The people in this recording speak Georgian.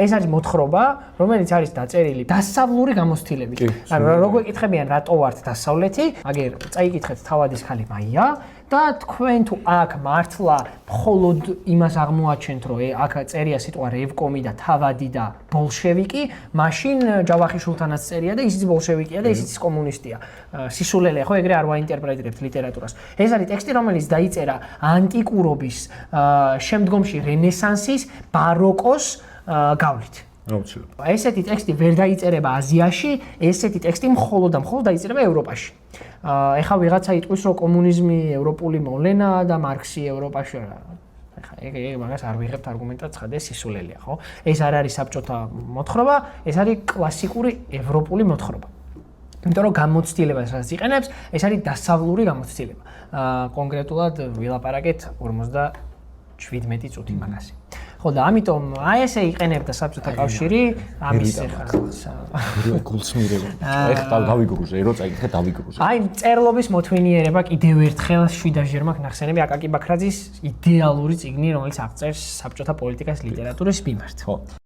ეს არის მოთხრობა, რომელიც არის დაწერილი დასავლური გამოცდილებით. ანუ როგორ ეკითხებიან რატო ვართ დასავლეთი, აგერ წაიკითხეთ თავადის ხალი მაია და თქვენ თუ აქ მართლა მხოლოდ იმას აღმოაჩენთ, რომ აქ წერია სიტყვა რევკომი და თავადი და ბოლშევიკი, მაშინ ჯავახიშვილთანაც წერია და ისიც ბოლშევიკია და ისიც კომუნისტია. სისულელე ხო ეგრე არ ვაინტერპრეტირებთ ლიტერატურას. ეს არის ტექსტი, რომელიც დაიწერა ანტიკურობის, შემდგომში რენესანსის, ბაროკოს გავლით. ესეთი ტექსტი ვერ დაიწერება აზიაში, ესეთი ტექსტი მხოლოდ და მხოლოდ დაიწერება ევროპაში. ეხლა ვიღაცა იტყვის, რომ კომუნიზმი ევროპული მოვლენაა და მარქსი ევროპაში არა. ეხლა მაგას არ ვიღებთ არგუმენტად, ცხადია სისულელეა, ხო? ეს არ არის საბჭოთა მოთხრობა, ეს არის კლასიკური ევროპული მოთხრობა. იმიტომ რომ გამოცდილებას რაც იყენებს, ეს არის დასავლური გამოცდილება. კონკრეტულად ვილაპარაკეთ 57 წუთი მაგასი. ხო და ამიტომ ესე იყენებდა საბჭოთა კავშირი ამის გულსმირება. ეხლა დავიგრუზე, რო წაიკითხე დავიგრუზე. აი წერლობის მოთვინიერება კიდევ ერთხელ 7-ჯერ მაქვს ნახსენები აკაკი ბაქრაძის იდეალური წიგნი, რომელიც აღწერს საბჭოთა პოლიტიკას ლიტერატურის მიმართ. ხო.